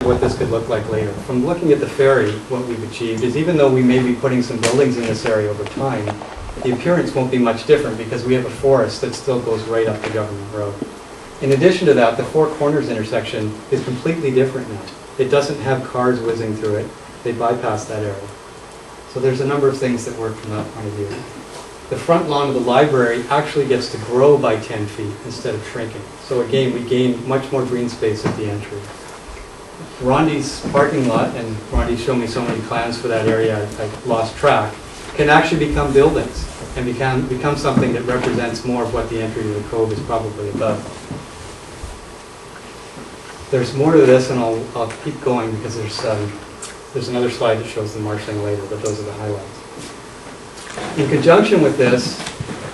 what this could look like later. From looking at the ferry, what we've achieved is even though we may be putting some buildings in this area over time, the appearance won't be much different because we have a forest that still goes right up the government road. In addition to that, the Four Corners intersection is completely different now. It doesn't have cars whizzing through it. They bypass that area. So there's a number of things that work from that point of view. The front lawn of the library actually gets to grow by 10 feet instead of shrinking. So again, we gain much more green space at the entry. Rondi's parking lot, and Rondi showed me so many plans for that area, I lost track, can actually become buildings and become something that represents more of what the entry to the Cove is probably about. There's more to this, and I'll keep going because there's another slide that shows the marshalling later, but those are the highlights. In conjunction with this,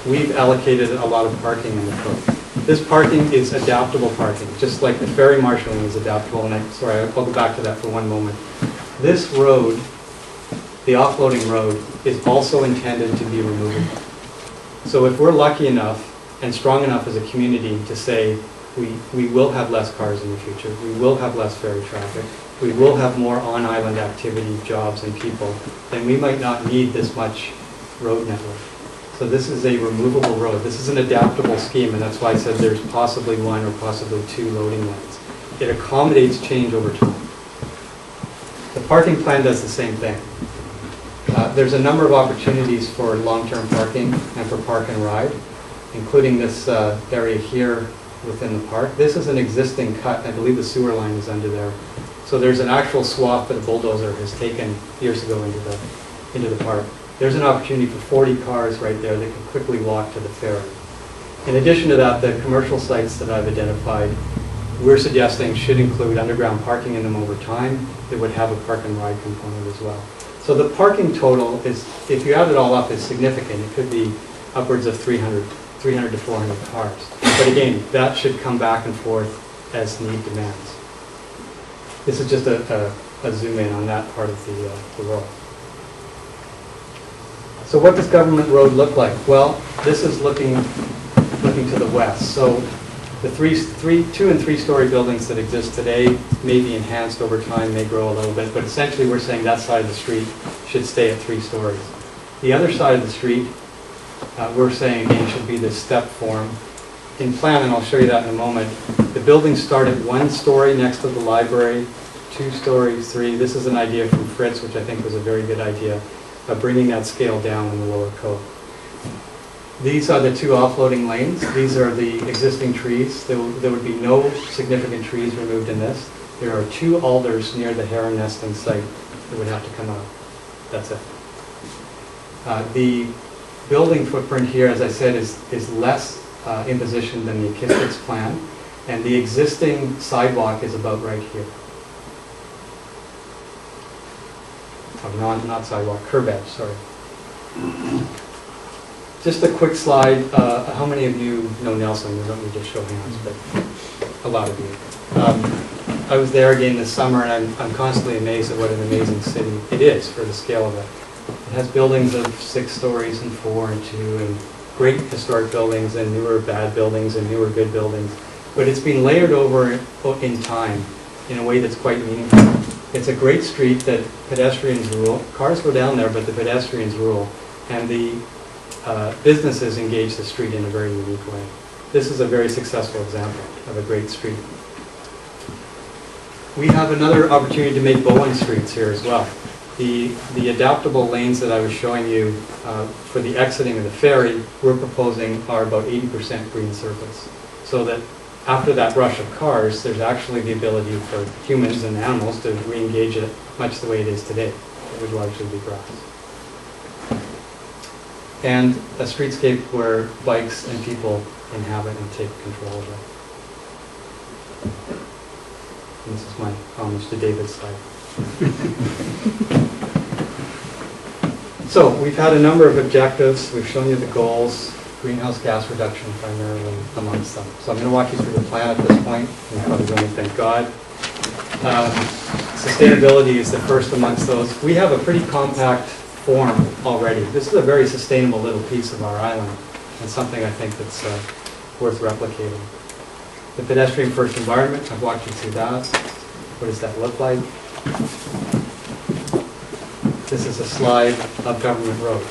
we've allocated a lot of parking in the Cove. This parking is adaptable parking, just like the ferry marshalling is adaptable. And I'll go back to that for one moment. This road, the offloading road, is also intended to be removable. So if we're lucky enough and strong enough as a community to say we will have less cars in the future, we will have less ferry traffic, we will have more on-island activity, jobs, and people, then we might not need this much road network. So this is a removable road. This is an adaptable scheme, and that's why I said there's possibly one or possibly two loading lanes. It accommodates change over time. The parking plan does the same thing. There's a number of opportunities for long-term parking and for park and ride, including this area here within the park. This is an existing cut. I believe the sewer line is under there. So there's an actual swath that a bulldozer has taken years ago into the park. There's an opportunity for 40 cars right there that can quickly walk to the ferry. In addition to that, the commercial sites that I've identified, we're suggesting should include underground parking in them over time. That would have a park and ride component as well. So the parking total is, if you add it all up, is significant. It could be upwards of 300 to 400 cars. But again, that should come back and forth as need demands. This is just a zoom in on that part of the world. So what does Government Road look like? Well, this is looking to the west. So the 2 and 3 story buildings that exist today may be enhanced over time, may grow a little bit, but essentially we're saying that side of the street should stay at 3 stories. The other side of the street, we're saying again should be this step form. In plan, and I'll show you that in a moment, the buildings start at 1 story next to the library, 2 stories, 3. This is an idea from Fritz, which I think was a very good idea, of bringing that scale down in the lower Cove. These are the 2 offloading lanes. These are the existing trees. There would be no significant trees removed in this. There are 2 alders near the heron nesting site that would have to come out. That's it. The building footprint here, as I said, is less imposition than the acoustics plan, and the existing sidewalk is about right here. Oh, not sidewalk, curb edge, sorry. Just a quick slide. How many of you know Nelson? We don't need to show hands, but a lot of you. I was there again this summer, and I'm constantly amazed at what an amazing city it is for the scale of it. It has buildings of 6 stories and 4 and 2, and great historic buildings and newer bad buildings and newer good buildings. But it's been layered over in time in a way that's quite meaningful. It's a great street that pedestrians rule. Cars go down there, but the pedestrians rule. And the businesses engage the street in a very unique way. This is a very successful example of a great street. We have another opportunity to make bowling streets here as well. The adaptable lanes that I was showing you for the exiting of the ferry, we're proposing are about 80% green surface. So that after that rush of cars, there's actually the ability for humans and animals to re-engage it much the way it is today. It would largely be grass. And a streetscape where bikes and people inhabit and take control of it. And this is my homage to David's slide. So we've had a number of objectives. We've shown you the goals. Greenhouse gas reduction primarily amongst them. So I'm going to walk you through the plan at this point. You're probably going to thank God. Sustainability is the first amongst those. We have a pretty compact form already. This is a very sustainable little piece of our island, and something I think that's worth replicating. The pedestrian first environment, I've walked you through that. What does that look like? This is a slide of Government Road.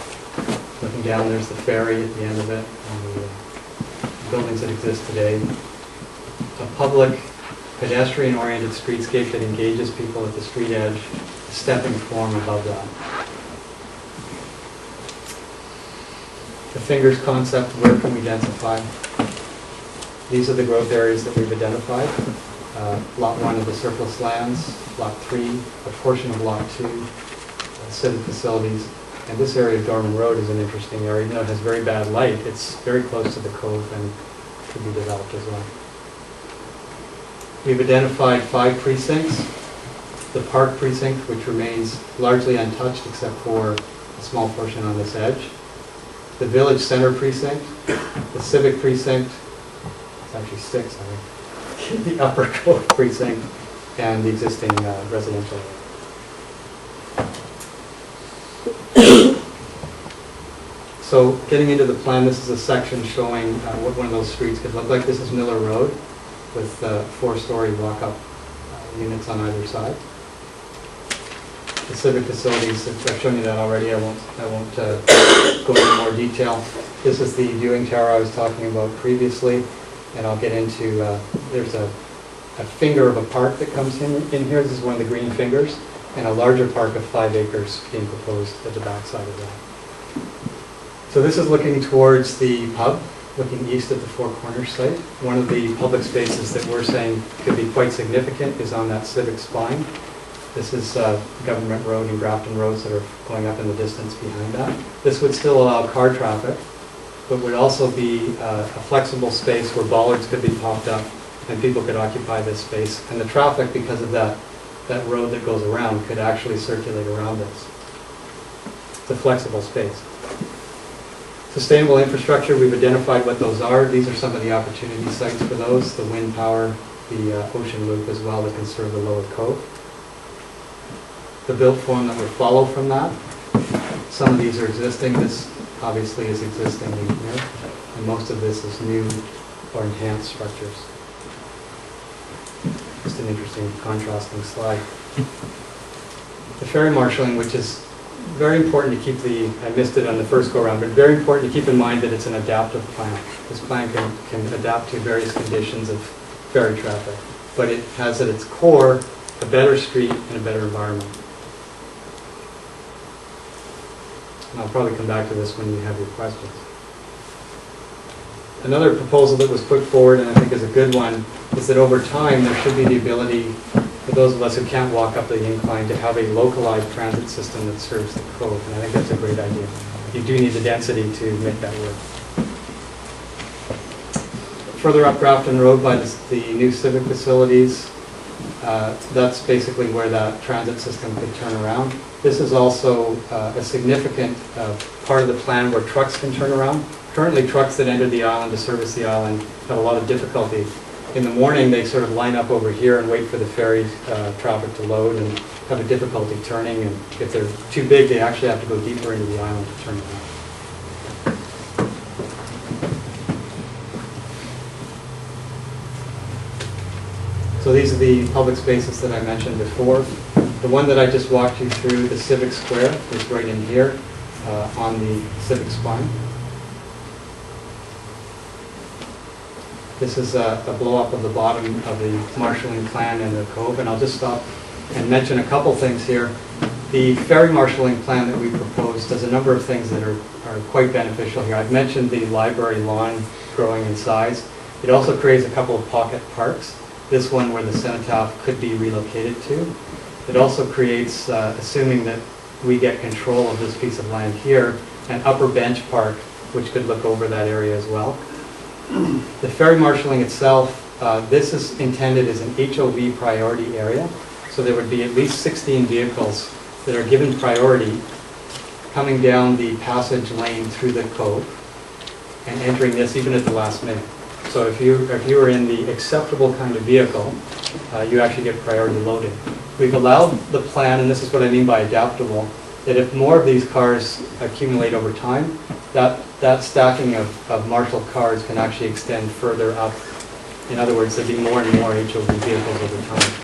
Looking down, there's the ferry at the end of it, and the buildings that exist today. A public, pedestrian-oriented streetscape that engages people at the street edge, a stepping form above that. The fingers concept, where can we densify? These are the growth areas that we've identified. Lot 1 of the surplus lands, Lot 3, a portion of Lot 2, civic facilities, and this area of Dorman Road is an interesting area. Even though it has very bad light, it's very close to the Cove and could be developed as well. We've identified 5 precincts. The Park Precinct, which remains largely untouched except for a small portion on this edge. The Village Center Precinct, the Civic Precinct, it's actually 6, I think, the Upper Cove Precinct, and the existing residential area. So getting into the plan, this is a section showing what one of those streets could look like. This is Miller Road with 4-story walk-up units on either side. The civic facilities, I've shown you that already. I won't go into more detail. This is the viewing tower I was talking about previously, and I'll get into, there's a finger of a park that comes in here. This is one of the green fingers, and a larger park of 5 acres being proposed at the back side of that. So this is looking towards the pub, looking east at the Four Corners site. One of the public spaces that we're saying could be quite significant is on that civic spine. This is Government Road and Grafton Roads that are going up in the distance behind that. This would still allow car traffic, but would also be a flexible space where bollards could be popped up and people could occupy this space. And the traffic, because of that road that goes around, could actually circulate around this. It's a flexible space. Sustainable infrastructure, we've identified what those are. These are some of the opportunity sites for those, the wind power, the ocean loop as well that can serve the lower Cove. The built form that would follow from that. Some of these are existing. This obviously is existing in here, and most of this is new or enhanced structures. Just an interesting contrasting slide. The ferry marshalling, which is very important to keep I missed it on the first go-around, but very important to keep in mind that it's an adaptive plan. This plan can adapt to various conditions of ferry traffic, but it has at its core a better street and a better environment. And I'll probably come back to this when you have your questions. Another proposal that was put forward, and I think is a good one, is that over time there should be the ability for those of us who can't walk up the incline to have a localized transit system that serves the Cove, and I think that's a great idea. You do need the density to make that work. Further up Grafton Road by the new civic facilities, that's basically where that transit system could turn around. This is also a significant part of the plan where trucks can turn around. Currently, trucks that enter the island to service the island have a lot of difficulty. In the morning, they sort of line up over here and wait for the ferry traffic to load and have a difficulty turning. And if they're too big, they actually have to go deeper into the island to turn around. So these are the public spaces that I mentioned before. The one that I just walked you through, the Civic Square, is right in here on the Civic spine. This is a blow-up of the bottom of the marshalling plan in the Cove, and I'll just stop and mention a couple things here. The ferry marshalling plan that we proposed does a number of things that are quite beneficial here. I've mentioned the library lawn growing in size. It also creates a couple of pocket parks. This one where the cenotaph could be relocated to. It also creates, assuming that we get control of this piece of land here, an upper bench park which could look over that area as well. The ferry marshalling itself, this is intended as an HOV priority area, so there would be at least 16 vehicles that are given priority coming down the passage lane through the Cove and entering this even at the last minute. So if you are in the acceptable kind of vehicle, you actually get priority loading. We've allowed the plan, and this is what I mean by adaptable, that if more of these cars accumulate over time, that stacking of marshaled cars can actually extend further up. In other words, there'd be more and more HOV vehicles over time.